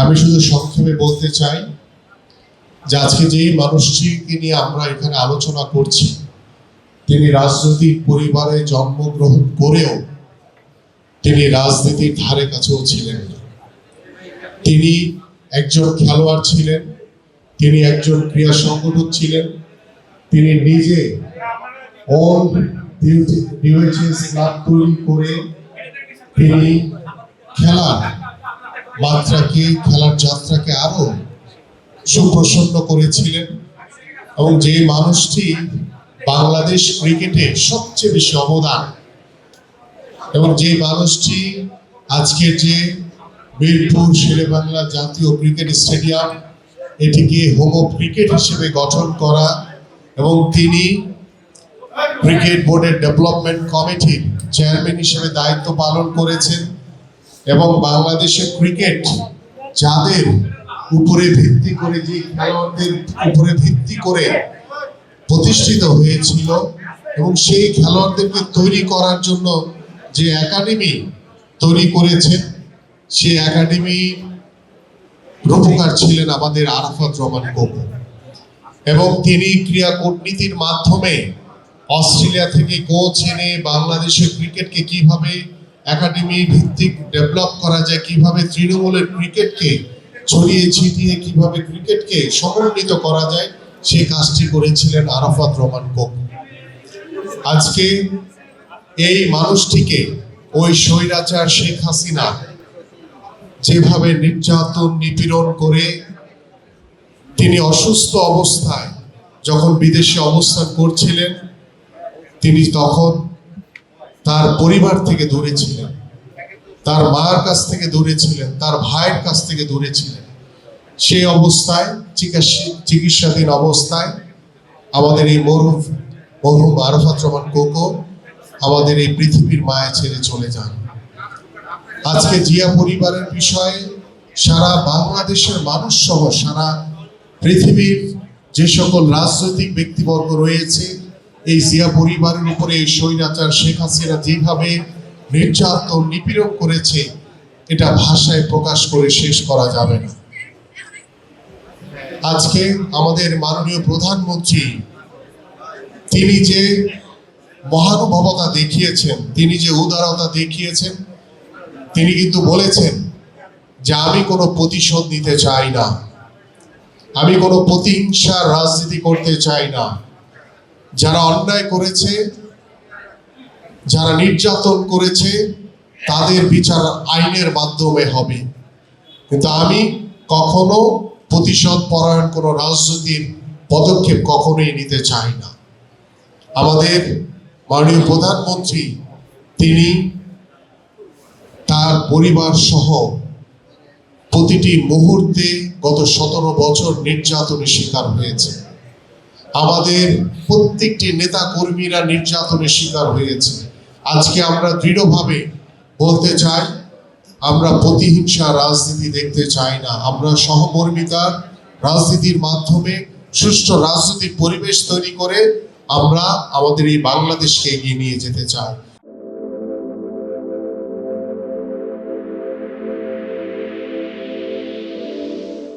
আমি শুধু সংক্ষেপে বলতে চাই যে আজকে যেই মানুষটিকে নিয়ে আমরা এখানে আলোচনা করছি, তিনি রাজনৈতিক পরিবারে জন্মগ্রহণ করেও তিনি রাজনীতির ধারে কাছেও ছিলেন না। তিনি একজন খেলোয়াড় ছিলেন, তিনি একজন ক্রীড়া সংগঠক ছিলেন। তিনি নিজে ক্লাব তৈরি করে তিনি খেলার মাত্রাকে, খেলার যাত্রাকে আরো সুপ্রসন্ন করেছিলেন। এবং যে মানুষটি বাংলাদেশ ক্রিকেটে সবচেয়ে বেশি অবদান, এবং যে মানুষটি আজকে যে বীরপুর শেরেবাংলা জাতীয় ক্রিকেট স্টেডিয়াম, এটিকে হোম অফ ক্রিকেট হিসেবে গঠন করা, এবং তিনি ক্রিকেট বোর্ডের ডেভেলপমেন্ট কমিটির চেয়ারম্যান হিসেবে দায়িত্ব পালন করেছেন। এবং বাংলাদেশের ক্রিকেট যাদের উপরে ভিত্তি করে, যে খেলোয়াড়দের উপরে ভিত্তি করে প্রতিষ্ঠিত হয়েছিল, এবং সেই খেলোয়াড়দেরকে তৈরি করার জন্য যে একাডেমি তৈরি করেছেন, সেই একাডেমি রূপকার ছিলেন আমাদের আরাফাত রহমান কোকো। এবং তিনি ক্রীড়া কূটনীতির মাধ্যমে অস্ট্রেলিয়া থেকে কোচ এনে বাংলাদেশের ক্রিকেটকে কিভাবে একাডেমি ভিত্তিক ডেভেলপ করা যায়, কিভাবে তৃণমূলের ক্রিকেটকে ছড়িয়ে ছিটিয়ে কিভাবে ক্রিকেটকে সমন্বিত করা যায়, সেই কাজটি করেছিলেন আরাফাত রহমান কোকো। আজকে এই মানুষটিকে ওই স্বৈরাচার শেখ হাসিনা যেভাবে নির্যাতন নিপীড়ন করে, তিনি অসুস্থ অবস্থায় যখন বিদেশে অবস্থান করছিলেন, তিনি তখন তার পরিবার থেকে দূরে ছিলেন, তার মায়ের কাছ থেকে দূরে ছিলেন, তার ভাইয়ের কাছ থেকে দূরে ছিলেন। সেই অবস্থায় চিকিৎসাধীন অবস্থায় আমাদের এই মরহুম আরাফাত রহমান কোকো আমাদের এই পৃথিবীর মায়া ছেড়ে চলে যান। আজকে জিয়া পরিবারের বিষয়ে সারা বাংলাদেশের মানুষ সহ সারা পৃথিবীর যে সকল রাজনৈতিক ব্যক্তিবর্গ রয়েছে, এই জিয়া পরিবারের উপরে এই স্বৈরাচার শেখ হাসিনা যেভাবে নির্যাতন নিপীড়ন করেছে, এটা ভাষায় প্রকাশ করে শেষ করা যাবে না। আজকে আমাদের মাননীয় প্রধানমন্ত্রী, তিনি যে মহানুভবতা দেখিয়েছেন, তিনি যে উদারতা দেখিয়েছেন, তিনি কিন্তু বলেছেন যে আমি কোনো প্রতিশোধ নিতে চাই না, আমি কোনো প্রতিহিংসার রাজনীতি করতে চাই না। যারা অন্যায় করেছে, যারা নির্যাতন করেছে, তাদের বিচার আইনের মাধ্যমে হবে, কিন্তু আমি কখনো প্রতিশোধ পরায়ণ কোনো রাজনীতির পদক্ষেপ কখনোই নিতে চাই না। আমাদের মাননীয় প্রধানমন্ত্রী, তিনি তার পরিবার সহ প্রতিটি মুহূর্তে গত 17 বছর নির্যাতনের শিকার হয়েছে। আমাদের প্রত্যেকটি নেতা কর্মীরা নির্যাতনের শিকার হয়েছে। আজকে আমরা দৃঢ়ভাবে বলতে চাই, আমরা প্রতিহিংসা রাজনীতি দেখতে চাই না। আমরা সহমর্মিতার রাজনীতির মাধ্যমে সুষ্ঠু রাজনৈতিক পরিবেশ তৈরি করে আমরা আমাদের এই বাংলাদেশকে এগিয়ে নিয়ে যেতে চাই।